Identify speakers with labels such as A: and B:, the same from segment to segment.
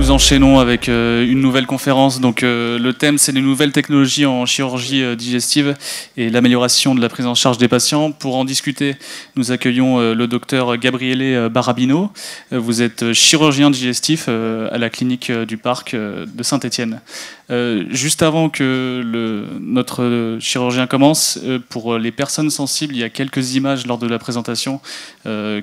A: nous enchaînons avec une nouvelle conférence. Donc, le thème, c'est les nouvelles technologies en chirurgie digestive et l'amélioration de la prise en charge des patients. Pour en discuter, nous accueillons le docteur Gabriele Barabino. Vous êtes chirurgien digestif à la clinique du Parc de Saint-Étienne. Juste avant que notre chirurgien commence, pour les personnes sensibles, il y a quelques images lors de la présentation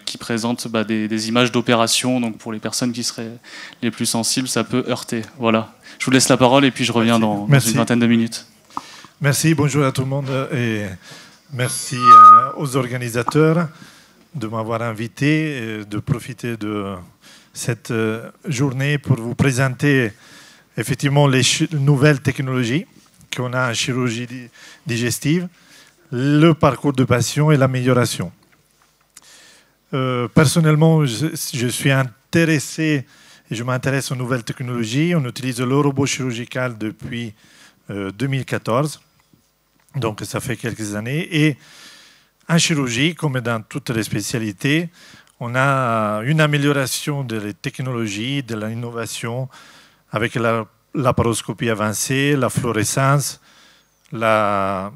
A: qui présentent des images d'opération. Donc pour les personnes qui seraient les plus sensibles, ça peut heurter. Voilà. Je vous laisse la parole et puis je reviens dans une vingtaine de minutes.
B: Merci, bonjour à tout le monde et merci aux organisateurs de m'avoir invité et de profiter de cette journée pour vous présenter effectivement les nouvelles technologies qu'on a en chirurgie digestive, le parcours de patient et l'amélioration. Personnellement, je suis intéressé et je m'intéresse aux nouvelles technologies. On utilise le robot chirurgical depuis 2014, donc ça fait quelques années. Et en chirurgie, comme dans toutes les spécialités, on a une amélioration des technologies, de l'innovation, avec la laparoscopie avancée, la fluorescence, la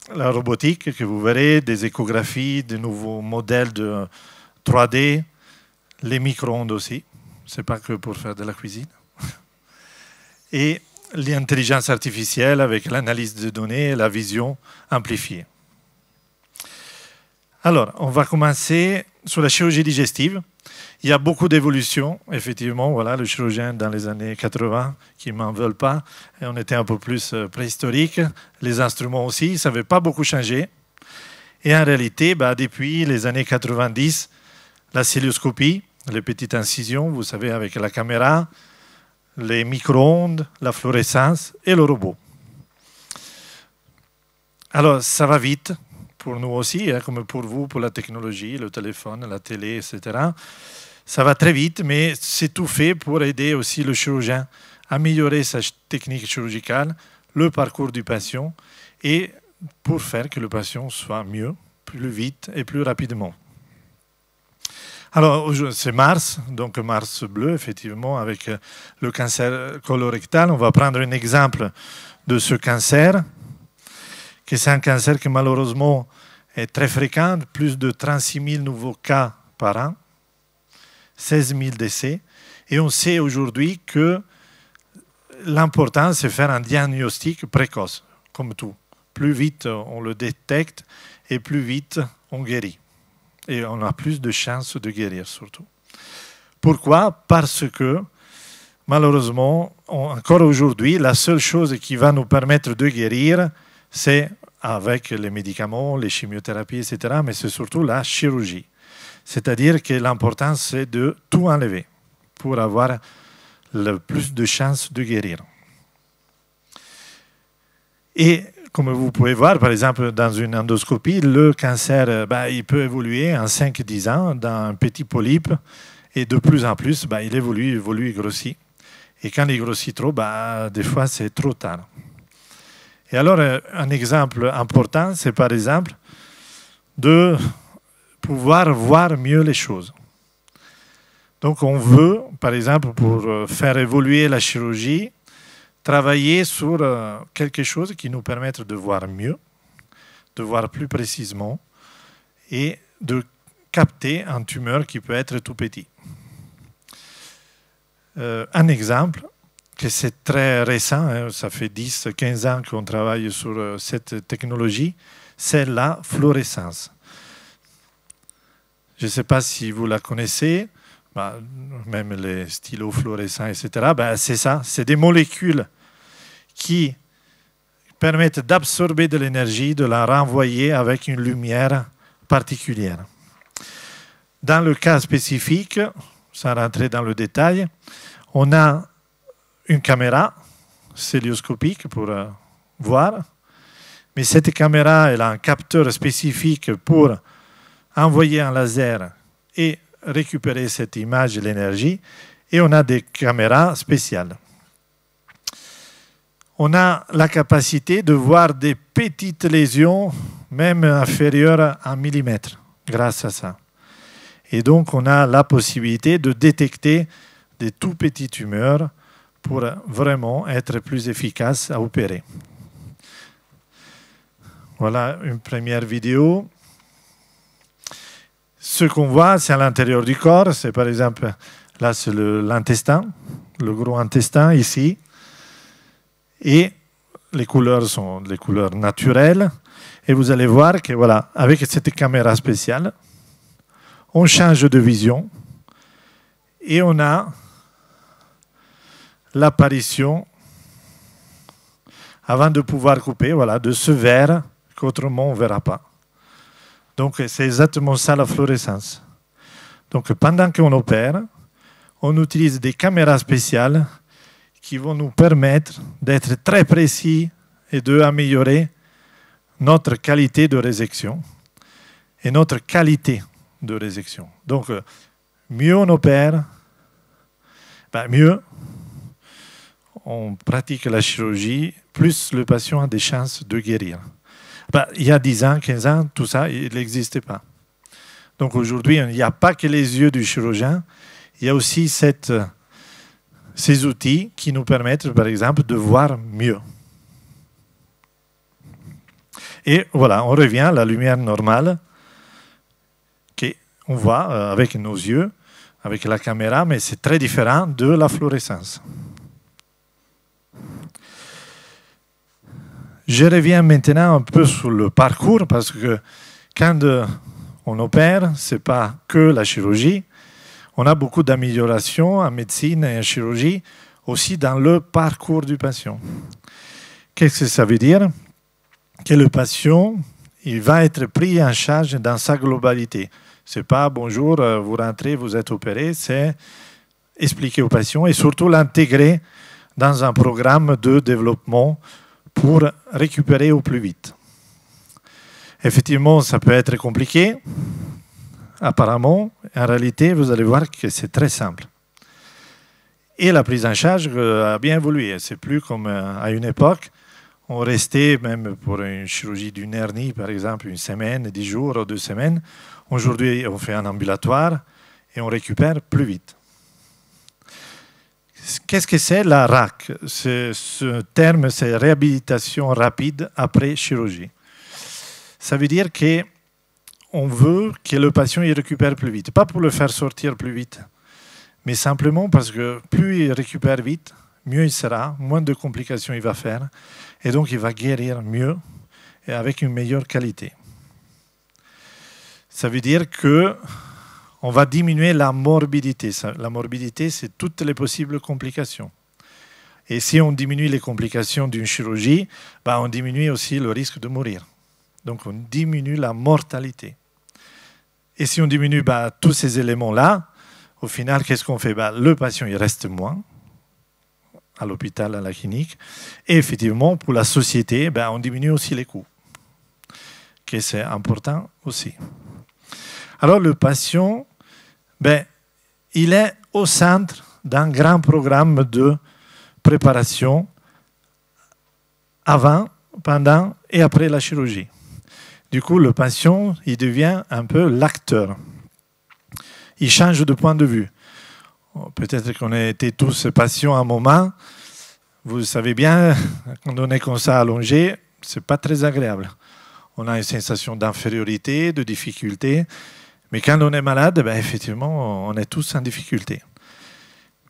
B: robotique que vous verrez, des échographies, de nouveaux modèles de 3D, les micro-ondes aussi, ce n'est pas que pour faire de la cuisine, et l'intelligence artificielle avec l'analyse de données et la vision amplifiée. Alors, on va commencer sur la chirurgie digestive. Il y a beaucoup d'évolutions, effectivement. Voilà, le chirurgien dans les années 80 qui ne m'en veulent pas. Et on était un peu plus préhistorique. Les instruments aussi, ça n'avait pas beaucoup changé. Et en réalité, depuis les années 90, la célioscopie, les petites incisions, vous savez, avec la caméra, les micro-ondes, la fluorescence et le robot. Alors, ça va vite. Pour nous aussi, comme pour vous, pour la technologie, le téléphone, la télé, etc. Ça va très vite, mais c'est tout fait pour aider aussi le chirurgien à améliorer sa technique chirurgicale, le parcours du patient, et pour faire que le patient soit mieux, plus vite et plus rapidement. Alors, c'est Mars, donc Mars bleu, effectivement, avec le cancer colorectal. On va prendre un exemple de ce cancer, que c'est un cancer qui malheureusement est très fréquent, plus de 36 000 nouveaux cas par an, 16 000 décès. Et on sait aujourd'hui que l'important, c'est faire un diagnostic précoce, comme tout. Plus vite on le détecte et plus vite on guérit. Et on a plus de chances de guérir surtout. Pourquoi? Parce que malheureusement, encore aujourd'hui, la seule chose qui va nous permettre de guérir, c'est avec les médicaments, les chimiothérapies, etc., mais c'est surtout la chirurgie. C'est-à-dire que l'important, c'est de tout enlever pour avoir le plus de chances de guérir. Et comme vous pouvez voir, par exemple, dans une endoscopie, le cancer, il peut évoluer en 5-10 ans dans un petit polype, et de plus en plus, il évolue, il grossit. Et quand il grossit trop, des fois, c'est trop tard. Et alors, un exemple important, c'est par exemple de pouvoir voir mieux les choses. Donc, on veut, par exemple, pour faire évoluer la chirurgie, travailler sur quelque chose qui nous permette de voir mieux, de voir plus précisément et de capter un tumeur qui peut être tout petit. Un exemple, que c'est très récent, ça fait 10-15 ans qu'on travaille sur cette technologie, c'est la fluorescence. Je ne sais pas si vous la connaissez, même les stylos fluorescents, etc. C'est ça, c'est des molécules qui permettent d'absorber de l'énergie, de la renvoyer avec une lumière particulière. Dans le cas spécifique, sans rentrer dans le détail, on a une caméra célioscopique pour voir, mais cette caméra elle a un capteur spécifique pour envoyer un laser et récupérer cette image et l'énergie, et on a des caméras spéciales. On a la capacité de voir des petites lésions, même inférieures à 1 millimètre, grâce à ça. Et donc, on a la possibilité de détecter des tout petits tumeurs pour vraiment être plus efficace à opérer. Voilà une première vidéo. Ce qu'on voit, c'est à l'intérieur du corps. C'est par exemple, là, c'est l'intestin, le gros intestin ici. Et les couleurs sont les couleurs naturelles. Et vous allez voir que, voilà, avec cette caméra spéciale, on change de vision et on a l'apparition, avant de pouvoir couper, voilà, de ce vert qu'autrement on ne verra pas. Donc c'est exactement ça la fluorescence. Donc pendant qu'on opère, on utilise des caméras spéciales qui vont nous permettre d'être très précis et d'améliorer notre qualité de résection et notre qualité de résection. Donc mieux on opère, mieux on pratique la chirurgie, plus le patient a des chances de guérir. Il y a 10 ans, 15 ans, tout ça, il n'existait pas. Donc aujourd'hui, il n'y a pas que les yeux du chirurgien, il y a aussi ces outils qui nous permettent, par exemple, de voir mieux. Et voilà, on revient à la lumière normale qu'on voit avec nos yeux, avec la caméra, mais c'est très différent de la fluorescence. Je reviens maintenant un peu sur le parcours parce que quand on opère, ce n'est pas que la chirurgie. On a beaucoup d'améliorations en médecine et en chirurgie aussi dans le parcours du patient. Qu'est-ce que ça veut dire? Que le patient il va être pris en charge dans sa globalité. Ce n'est pas bonjour, vous rentrez, vous êtes opéré, c'est expliquer au patient et surtout l'intégrer dans un programme de développement pour récupérer au plus vite. Effectivement, ça peut être compliqué. Apparemment, en réalité, vous allez voir que c'est très simple. Et la prise en charge a bien évolué. C'est plus comme à une époque. On restait, même pour une chirurgie d'une hernie, par exemple, 1 semaine, 10 jours ou 2 semaines. Aujourd'hui, on fait un ambulatoire et on récupère plus vite. Qu'est-ce que c'est la RAC? Ce terme, c'est réhabilitation rapide après chirurgie. Ça veut dire qu'on veut que le patient il récupère plus vite. Pas pour le faire sortir plus vite, mais simplement parce que plus il récupère vite, mieux il sera, moins de complications il va faire, et donc il va guérir mieux et avec une meilleure qualité. Ça veut dire que on va diminuer la morbidité. La morbidité, c'est toutes les possibles complications. Et si on diminue les complications d'une chirurgie, on diminue aussi le risque de mourir. Donc on diminue la mortalité. Et si on diminue tous ces éléments-là, au final, qu'est-ce qu'on fait? Le patient il reste moins à l'hôpital, à la clinique. Et effectivement, pour la société, on diminue aussi les coûts. Que c'est important aussi. Alors le patient, il est au centre d'un grand programme de préparation avant, pendant et après la chirurgie. Du coup, le patient, il devient un peu l'acteur. Il change de point de vue. Peut-être qu'on a été tous patients à un moment. Vous savez bien, quand on est comme ça allongé, ce n'est pas très agréable. On a une sensation d'infériorité, de difficulté. Mais quand on est malade, effectivement, on est tous en difficulté.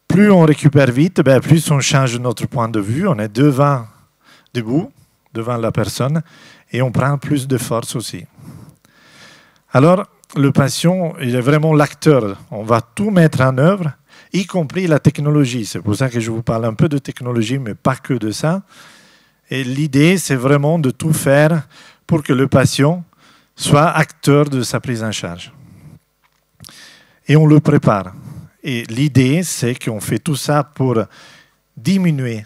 B: Plus on récupère vite, plus on change notre point de vue. On est debout, devant la personne, et on prend plus de force aussi. Alors, le patient, il est vraiment l'acteur. On va tout mettre en œuvre, y compris la technologie. C'est pour ça que je vous parle un peu de technologie, mais pas que de ça. Et l'idée, c'est vraiment de tout faire pour que le patient soit acteur de sa prise en charge. Et on le prépare. Et l'idée, c'est qu'on fait tout ça pour diminuer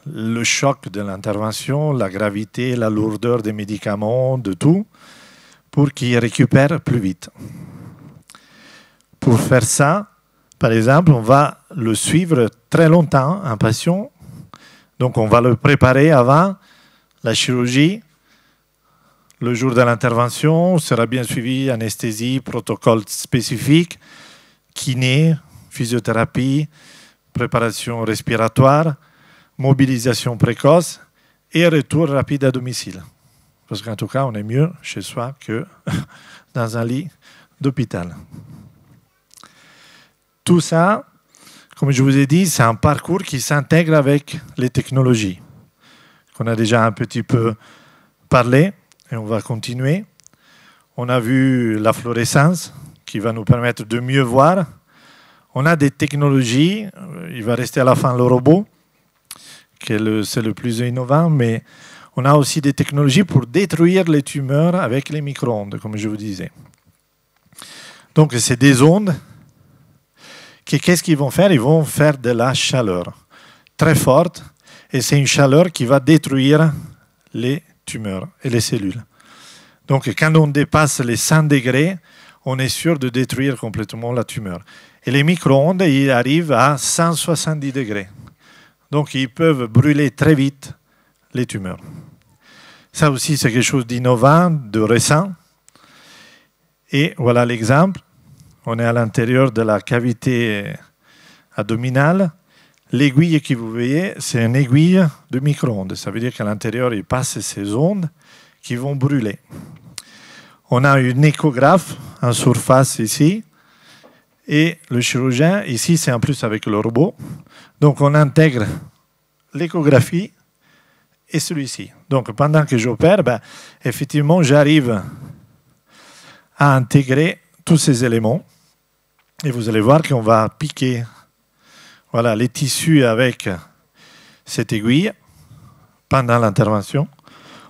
B: le choc de l'intervention, la gravité, la lourdeur des médicaments, de tout, pour qu'il récupère plus vite. Pour faire ça, par exemple, on va le suivre très longtemps, un patient. Donc on va le préparer avant la chirurgie. Le jour de l'intervention sera bien suivi, anesthésie, protocole spécifique, kiné, physiothérapie, préparation respiratoire, mobilisation précoce et retour rapide à domicile. Parce qu'en tout cas, on est mieux chez soi que dans un lit d'hôpital. Tout ça, comme je vous ai dit, c'est un parcours qui s'intègre avec les technologies, qu'on a déjà un petit peu parlé, et on va continuer. On a vu la fluorescence, qui va nous permettre de mieux voir. On a des technologies, il va rester à la fin le robot, c'est le plus innovant, mais on a aussi des technologies pour détruire les tumeurs avec les micro-ondes, comme je vous disais. Donc, c'est des ondes. Qu'est-ce qu'ils vont faire? Ils vont faire de la chaleur très forte, et c'est une chaleur qui va détruire les tumeurs et les cellules. Donc, quand on dépasse les 100 degrés, on est sûr de détruire complètement la tumeur. Et les micro-ondes, ils arrivent à 170 degrés. Donc, ils peuvent brûler très vite les tumeurs. Ça aussi, c'est quelque chose d'innovant, de récent. Et voilà l'exemple. On est à l'intérieur de la cavité abdominale. L'aiguille que vous voyez, c'est une aiguille de micro-ondes. Ça veut dire qu'à l'intérieur, il passe ces ondes qui vont brûler. On a une échographe en surface ici. Et le chirurgien, ici, c'est en plus avec le robot. Donc, on intègre l'échographie et celui-ci. Donc, pendant que j'opère, effectivement, j'arrive à intégrer tous ces éléments. Et vous allez voir qu'on va piquer les tissus avec cette aiguille pendant l'intervention.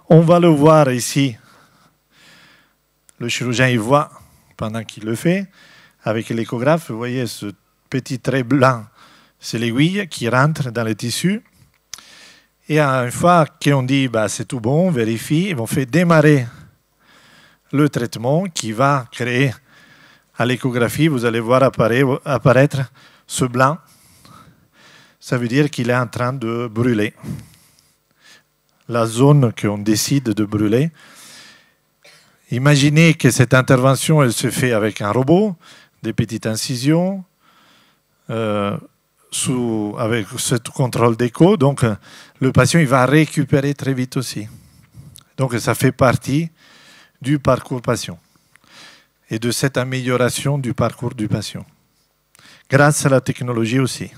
B: On va le voir ici. Le chirurgien, il voit pendant qu'il le fait. Avec l'échographe, vous voyez ce petit trait blanc, c'est l'aiguille qui rentre dans les tissus. Et une fois qu'on dit c'est tout bon, on vérifie, on fait démarrer le traitement qui va créer à l'échographie, vous allez voir apparaître ce blanc. Ça veut dire qu'il est en train de brûler. La zone qu'on décide de brûler. Imaginez que cette intervention, elle se fait avec un robot, des petites incisions, avec ce contrôle d'écho. Donc, le patient il va récupérer très vite aussi. Donc, ça fait partie du parcours patient et de cette amélioration du parcours du patient. Grâce à la technologie aussi.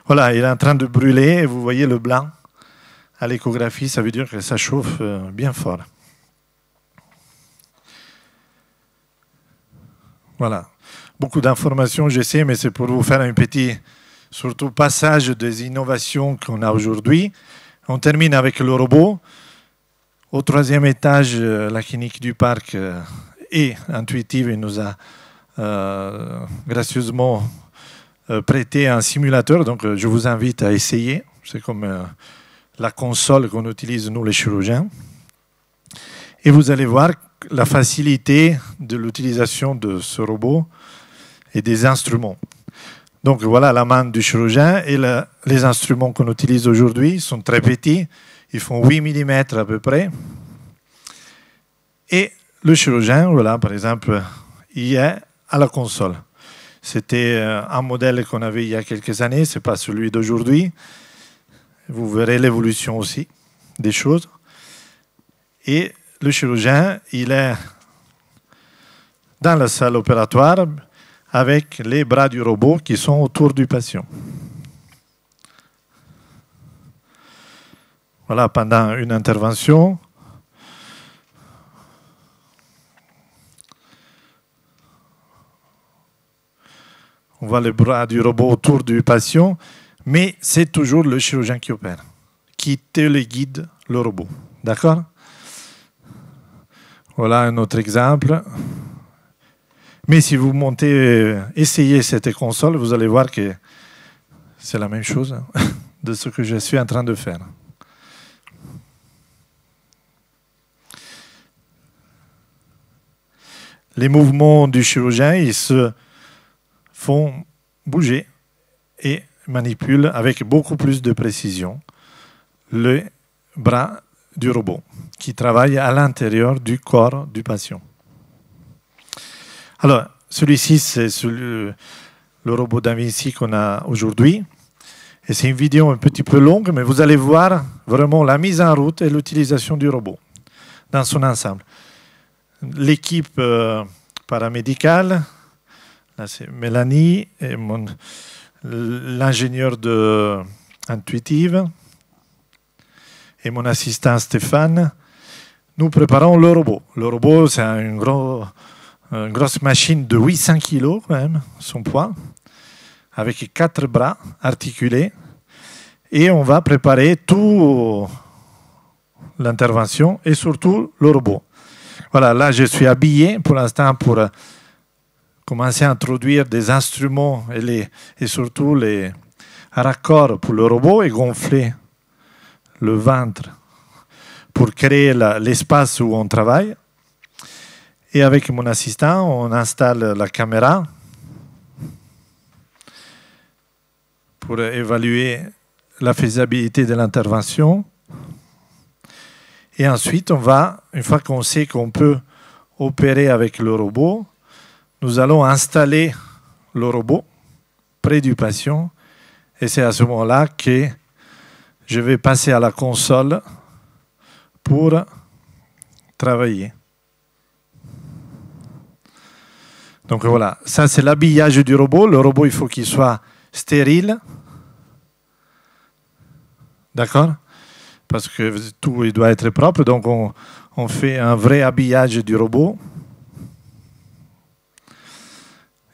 B: Voilà, il est en train de brûler et vous voyez le blanc à l'échographie, ça veut dire que ça chauffe bien fort. Voilà. Beaucoup d'informations, je sais, mais c'est pour vous faire un petit surtout passage des innovations qu'on a aujourd'hui. On termine avec le robot. Au 3e étage, la clinique du parc est intuitive et nous a gracieusement prêté un simulateur. Donc, je vous invite à essayer. C'est comme la console qu'on utilise, nous, les chirurgiens. Et vous allez voir la facilité de l'utilisation de ce robot et des instruments. Donc voilà la main du chirurgien et les instruments qu'on utilise aujourd'hui sont très petits, ils font 8 mm à peu près. Et le chirurgien, voilà, par exemple, il est à la console. C'était un modèle qu'on avait il y a quelques années, ce n'est pas celui d'aujourd'hui. Vous verrez l'évolution aussi des choses. Et le chirurgien, il est dans la salle opératoire avec les bras du robot qui sont autour du patient. Voilà, pendant une intervention, on voit les bras du robot autour du patient, mais c'est toujours le chirurgien qui opère, qui téléguide le robot. D'accord ? Voilà un autre exemple. Mais si vous essayez cette console, vous allez voir que c'est la même chose de ce que je suis en train de faire. Les mouvements du chirurgien, ils se font bouger et manipulent avec beaucoup plus de précision le bras du robot qui travaille à l'intérieur du corps du patient. Alors, celui-ci, c'est le robot Da Vinci qu'on a aujourd'hui. Et c'est une vidéo un petit peu longue, mais vous allez voir vraiment la mise en route et l'utilisation du robot dans son ensemble. L'équipe paramédicale, là c'est Mélanie et l'ingénieur de Intuitive et mon assistant Stéphane. Nous préparons le robot. Le robot, c'est une grosse machine de 800 kg quand même, son poids, avec 4 bras articulés. Et on va préparer toute l'intervention et surtout le robot. Voilà, là je suis habillé pour l'instant pour commencer à introduire des instruments et surtout les raccords pour le robot et gonfler le ventre pour créer l'espace où on travaille. Et avec mon assistant, on installe la caméra pour évaluer la faisabilité de l'intervention. Et ensuite, une fois qu'on sait qu'on peut opérer avec le robot, nous allons installer le robot près du patient. Et c'est à ce moment-là que je vais passer à la console pour travailler. Donc voilà, ça c'est l'habillage du robot. Le robot, il faut qu'il soit stérile. D'accord? Parce que tout il doit être propre. Donc on fait un vrai habillage du robot.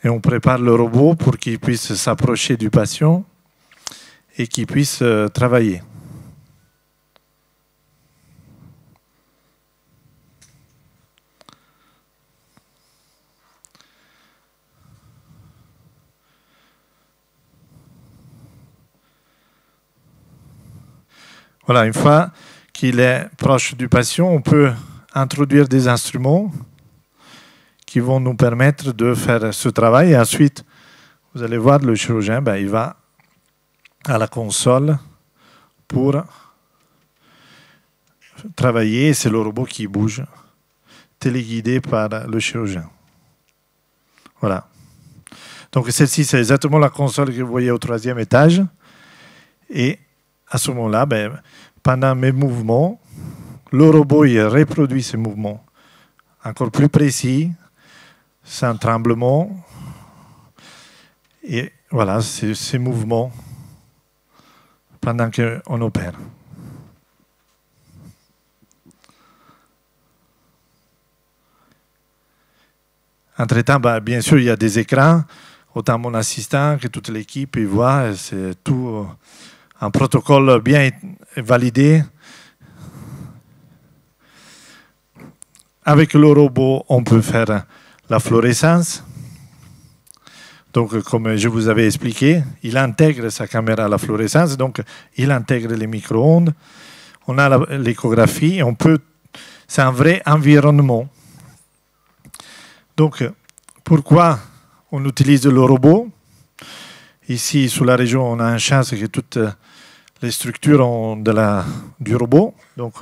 B: Et on prépare le robot pour qu'il puisse s'approcher du patient et qu'il puisse travailler. Voilà, une fois qu'il est proche du patient, on peut introduire des instruments qui vont nous permettre de faire ce travail. Et ensuite, vous allez voir, le chirurgien, il va à la console pour travailler. C'est le robot qui bouge, téléguidé par le chirurgien. Voilà. Donc celle-ci, c'est exactement la console que vous voyez au 3e étage. Et à ce moment-là, pendant mes mouvements, le robot il reproduit ces mouvements encore plus précis, sans tremblement. Et voilà, c'est ces mouvements pendant qu'on opère. Entre-temps, bien sûr, il y a des écrans. Autant mon assistant que toute l'équipe, ils voient. C'est tout un protocole bien validé. Avec le robot, on peut faire la fluorescence. Donc, comme je vous avais expliqué, il intègre sa caméra à la fluorescence, donc il intègre les micro-ondes. On a l'échographie, c'est un vrai environnement. Donc, pourquoi on utilise le robot? Ici, sous la région, on a une chance que toutes les structures ont du robot. Donc,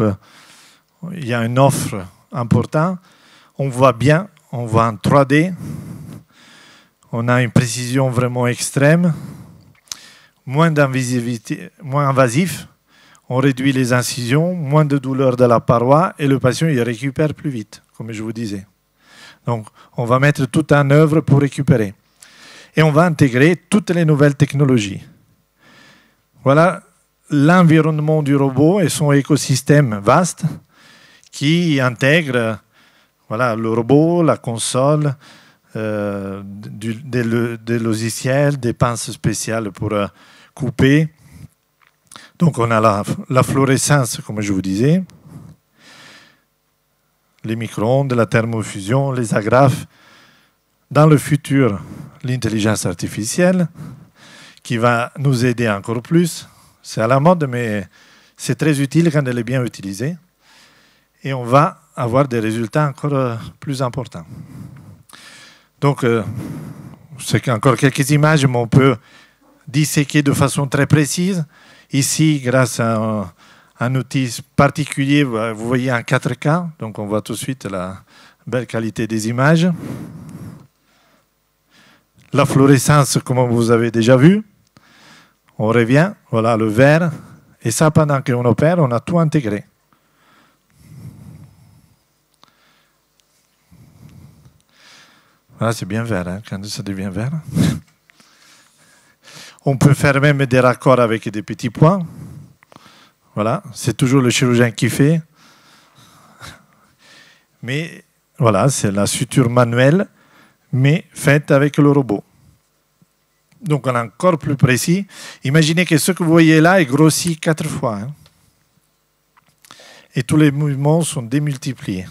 B: il y a une offre importante. On voit bien, on voit en 3D. On a une précision vraiment extrême. Moins d'invisivité, moins invasif. On réduit les incisions, moins de douleur de la paroi et le patient il récupère plus vite, comme je vous disais. Donc, on va mettre tout en œuvre pour récupérer. Et on va intégrer toutes les nouvelles technologies. Voilà l'environnement du robot et son écosystème vaste qui intègre le robot, la console, des logiciels, des pinces spéciales pour couper. Donc on a la fluorescence, comme je vous disais, les micro-ondes, la thermofusion, les agrafes. Dans le futur, l'intelligence artificielle qui va nous aider encore plus. C'est à la mode, mais c'est très utile quand elle est bien utilisée. Et on va avoir des résultats encore plus importants. Donc, c'est encore quelques images, mais on peut disséquer de façon très précise. Ici, grâce à un outil particulier, vous voyez en 4K, donc on voit tout de suite la belle qualité des images. La fluorescence, comme vous avez déjà vu, On revient, voilà le vert. Et ça, pendant qu'on opère, on a tout intégré. Voilà, c'est bien vert, hein, quand ça devient vert. On peut faire même des raccords avec des petits points. Voilà, c'est toujours le chirurgien qui fait. Mais voilà, c'est la suture manuelle, mais faite avec le robot. Donc on est encore plus précis. Imaginez que ce que vous voyez là est grossi 4 fois. Hein. Et tous les mouvements sont démultipliés.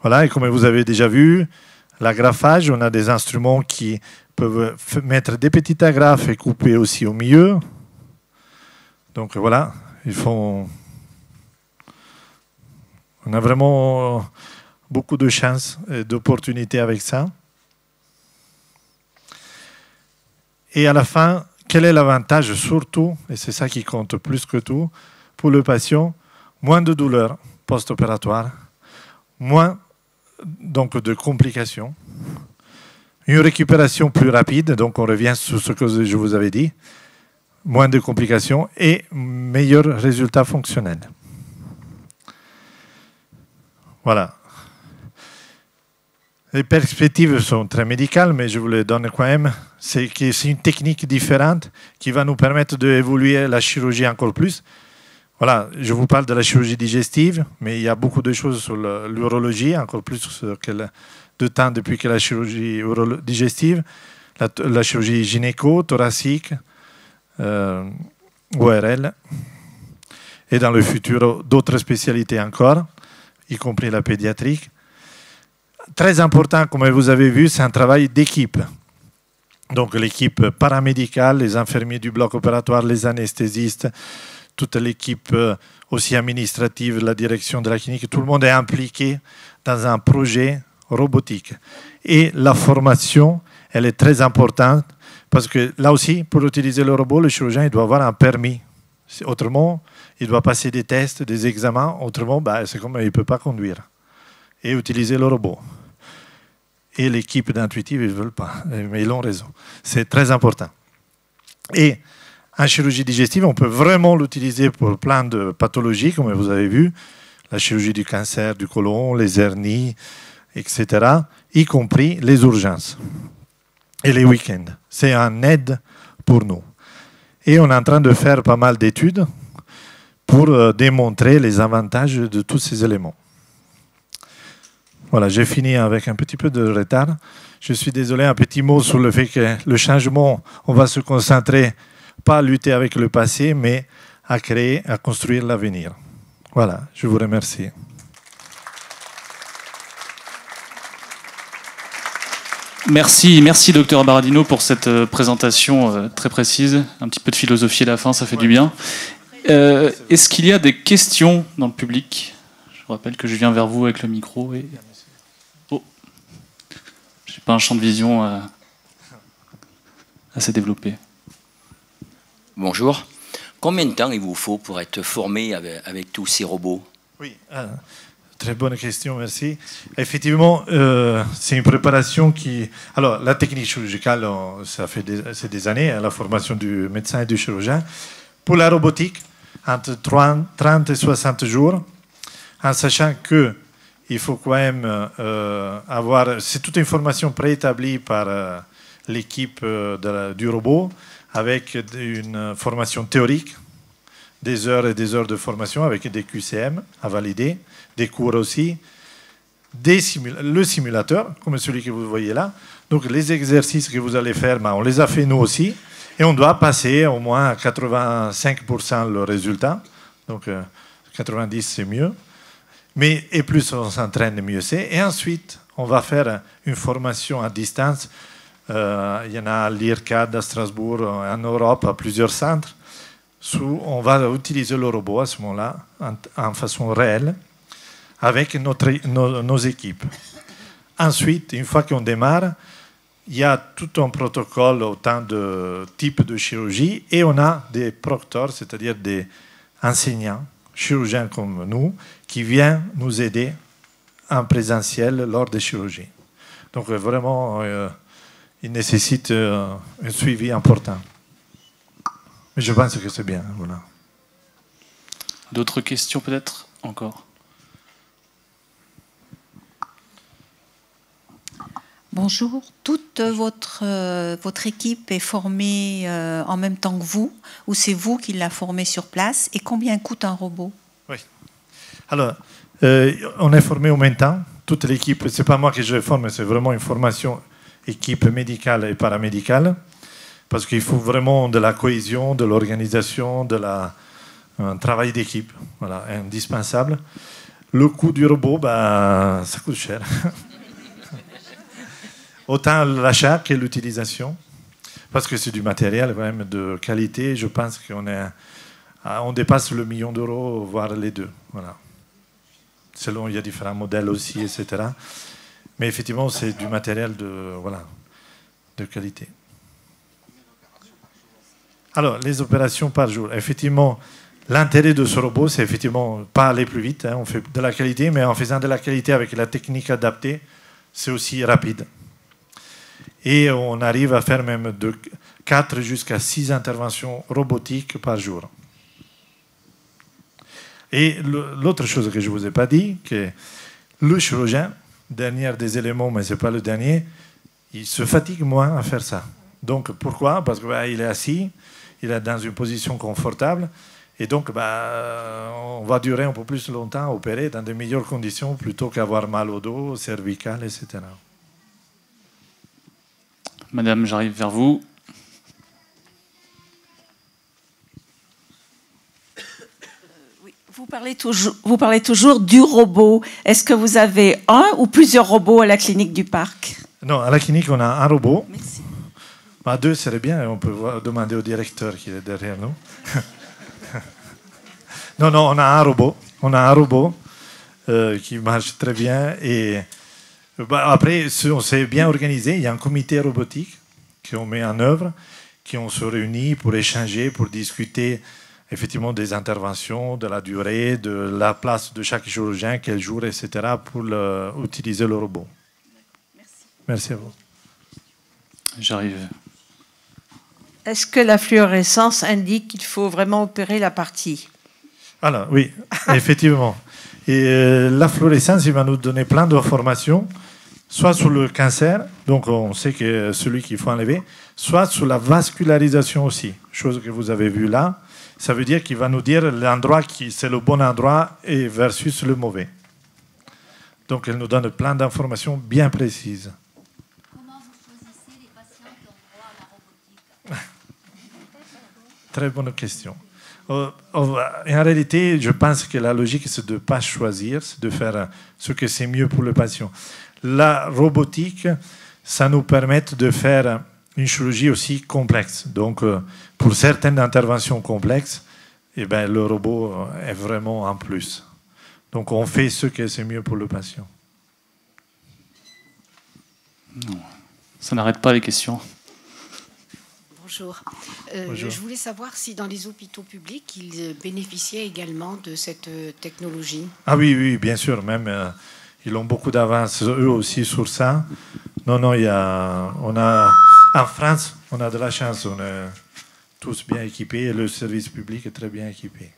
B: Voilà, et comme vous avez déjà vu, l'agrafage, on a des instruments qui peuvent mettre des petites agrafes et couper aussi au milieu. Donc voilà, on a vraiment beaucoup de chance et d'opportunités avec ça. Et à la fin, quel est l'avantage surtout, et c'est ça qui compte plus que tout, pour le patient, moins de douleur post-opératoire, moins donc de complications, une récupération plus rapide, donc on revient sur ce que je vous avais dit, moins de complications et meilleurs résultats fonctionnels. Voilà. Les perspectives sont très médicales, mais je vous les donne quand même. C'est une technique différente qui va nous permettre d'évoluer la chirurgie encore plus. Voilà, je vous parle de la chirurgie digestive, mais il y a beaucoup de choses sur l'urologie, encore plus de temps depuis que la chirurgie digestive, la chirurgie gynéco, thoracique, ORL, et dans le futur d'autres spécialités encore, y compris la pédiatrique. Très important, comme vous avez vu, c'est un travail d'équipe. Donc l'équipe paramédicale, les infirmiers du bloc opératoire, les anesthésistes, toute l'équipe aussi administrative, la direction de la clinique, tout le monde est impliqué dans un projet robotique. Et la formation, elle est très importante parce que là aussi, pour utiliser le robot, le chirurgien il doit avoir un permis. Autrement, il doit passer des tests, des examens. Autrement, c'est comme il ne peut pas conduire et utiliser le robot. Et l'équipe d'Intuitive, ils ne veulent pas, mais ils ont raison. C'est très important. Et en chirurgie digestive, on peut vraiment l'utiliser pour plein de pathologies, comme vous avez vu, la chirurgie du cancer du côlon, les hernies, etc., y compris les urgences et les week-ends. C'est un aide pour nous. Et on est en train de faire pas mal d'études pour démontrer les avantages de tous ces éléments. Voilà, j'ai fini avec un petit peu de retard. Je suis désolé, un petit mot sur le fait que le changement, on va se concentrer pas à lutter avec le passé, mais à créer, à construire l'avenir. Voilà, je vous remercie.
A: Merci docteur Baradino pour cette présentation très précise. Un petit peu de philosophie à la fin, ça fait du bien. Est-ce qu'il y a des questions dans le public? Je vous rappelle que je viens vers vous avec le micro. Et... Oh, j'ai pas un champ de vision assez développé.
C: Bonjour. Combien de temps il vous faut pour être formé avec tous ces robots?
B: Oui, très bonne question, merci. Effectivement, c'est une préparation qui... Alors, la technique chirurgicale, ça fait des années, la formation du médecin et du chirurgien. Pour la robotique, entre 30 et 60 jours, en sachant qu'il faut quand même avoir... C'est toute une formation préétablie par l'équipe du robot, avec une formation théorique, des heures et des heures de formation avec des QCM à valider, des cours aussi, le simulateur, comme celui que vous voyez là. Donc les exercices que vous allez faire, on les a fait nous aussi, et on doit passer au moins à 85% le résultat. Donc 90% c'est mieux. Et plus on s'entraîne, mieux c'est. Et ensuite, on va faire une formation à distance. Il y en a à l'IRCAD à Strasbourg, en Europe, à plusieurs centres. On va utiliser le robot à ce moment-là, en façon réelle, avec nos équipes. Ensuite, une fois qu'on démarre, il y a tout un protocole autant de types de chirurgie et on a des proctors, c'est-à-dire des enseignants, chirurgiens comme nous, qui viennent nous aider en présentiel lors des chirurgies. Donc vraiment, il nécessite un suivi important. Mais je pense que c'est bien. Voilà.
A: D'autres questions peut-être encore?
D: Bonjour. Toute votre équipe est formée en même temps que vous, ou c'est vous qui la formez sur place? Et combien coûte un robot?
B: Oui. Alors, on est formé en même temps. Toute l'équipe, ce n'est pas moi qui je forme, c'est vraiment une formation équipe médicale et paramédicale. Parce qu'il faut vraiment de la cohésion, de l'organisation, un travail d'équipe. Voilà, indispensable. Le coût du robot, ça coûte cher. Autant l'achat que l'utilisation, parce que c'est du matériel quand même de qualité. Je pense on dépasse le million d'euros, voire les deux. Voilà. Selon, il y a différents modèles aussi, etc. Mais effectivement, c'est du matériel de qualité. Alors, les opérations par jour. Effectivement, l'intérêt de ce robot, c'est effectivement pas aller plus vite. On fait de la qualité, mais en faisant de la qualité avec la technique adaptée, c'est aussi rapide. Et on arrive à faire même de 4 jusqu'à 6 interventions robotiques par jour. Et l'autre chose que je ne vous ai pas dit, que le chirurgien, dernier des éléments, mais ce n'est pas le dernier, il se fatigue moins à faire ça. Donc pourquoi? Parce qu'il est assis, il est dans une position confortable, et donc on va durer un peu plus longtemps à opérer dans de meilleures conditions plutôt qu'avoir mal au dos, cervical, etc.
A: Madame, j'arrive vers vous.
D: Oui, vous parlez toujours du robot. Est-ce que vous avez un ou plusieurs robots à la clinique du parc?
B: Non, à la clinique, on a un robot.
D: Merci.
B: Deux serait bien, on peut demander au directeur qui est derrière nous. Non, on a un robot. On a un robot qui marche très bien. Et après, on s'est bien organisé. Il y a un comité robotique qu'on met en œuvre, qui on se réunit pour échanger, pour discuter effectivement des interventions, de la durée, de la place de chaque chirurgien, quel jour, etc., pour utiliser le robot.
D: Merci.
B: Merci à vous.
A: J'arrive.
E: Est-ce que la fluorescence indique qu'il faut vraiment opérer la partie?
B: Alors, oui, effectivement. Et la fluorescence, il va nous donner plein d'informations, soit sur le cancer, donc on sait que celui qu'il faut enlever, soit sur la vascularisation aussi, chose que vous avez vue là. Ça veut dire qu'il va nous dire l'endroit qui c'est le bon endroit et versus le mauvais. Donc, elle nous donne plein d'informations bien précises.
F: Comment vous choisissez les patients qui ont droit à la robotique?
B: Très bonne question. En réalité, je pense que la logique, c'est de ne pas choisir, c'est de faire ce que c'est mieux pour le patient. La robotique, ça nous permet de faire une chirurgie aussi complexe. Donc, pour certaines interventions complexes, le robot est vraiment en plus. Donc, on fait ce que c'est mieux pour le patient.
A: Non, ça n'arrête pas les questions.
G: Bonjour.
B: Bonjour.
G: Je voulais savoir si dans les hôpitaux publics, ils bénéficiaient également de cette technologie.
B: Ah oui, bien sûr. Même, ils ont beaucoup d'avance, eux aussi, sur ça. Non, en France, on a de la chance. On est tous bien équipés et le service public est très bien équipé.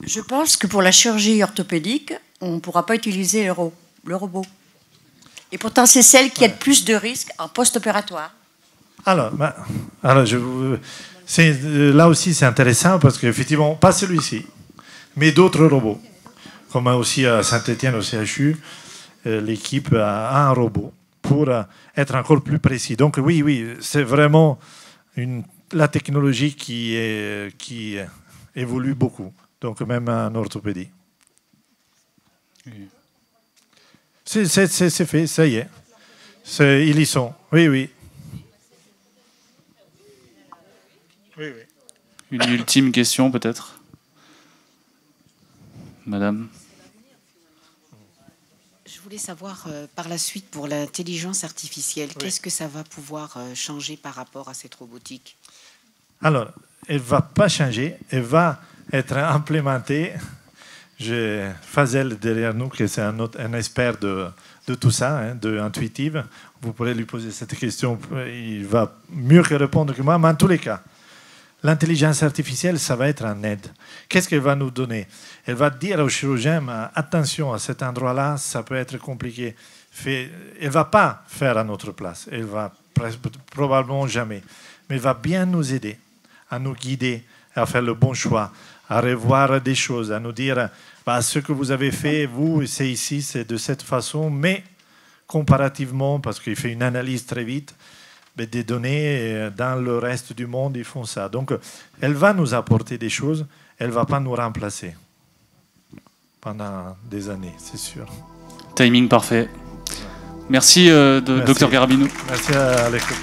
E: Je pense que pour la chirurgie orthopédique, on ne pourra pas utiliser le robot. Et pourtant, c'est celle qui a le plus de risques en post-opératoire.
B: Alors, là aussi, c'est intéressant parce qu'effectivement, pas celui-ci, mais d'autres robots. Comme aussi à Saint-Étienne, au CHU, l'équipe a un robot pour être encore plus précis. Donc oui, c'est vraiment la technologie qui évolue beaucoup. Donc même en orthopédie. C'est fait, ça y est. Ils y sont. Oui.
A: Une ultime question peut-être? Madame?
G: Je voulais savoir par la suite pour l'intelligence artificielle,
B: Oui.
G: qu'est-ce que ça va pouvoir changer par rapport à cette robotique?
B: Alors, elle ne va pas changer, elle va être implémenté. J'ai Fazel derrière nous, qui est un expert de tout ça, hein, de Intuitive. Vous pourrez lui poser cette question, il va mieux que répondre que moi, mais en tous les cas, l'intelligence artificielle, ça va être un aide. Qu'est-ce qu'elle va nous donner? Elle va dire au chirurgien, attention, à cet endroit-là, ça peut être compliqué. Elle ne va pas faire à notre place, elle va probablement jamais, mais elle va bien nous aider, à nous guider, à faire le bon choix, à revoir des choses, à nous dire, ce que vous avez fait, vous, c'est ici, c'est de cette façon, mais comparativement, parce qu'il fait une analyse très vite, des données dans le reste du monde, ils font ça. Donc, elle va nous apporter des choses, elle ne va pas nous remplacer pendant des années, c'est sûr.
A: Timing parfait. Merci, Dr Garabino.
B: Merci à l'équipe.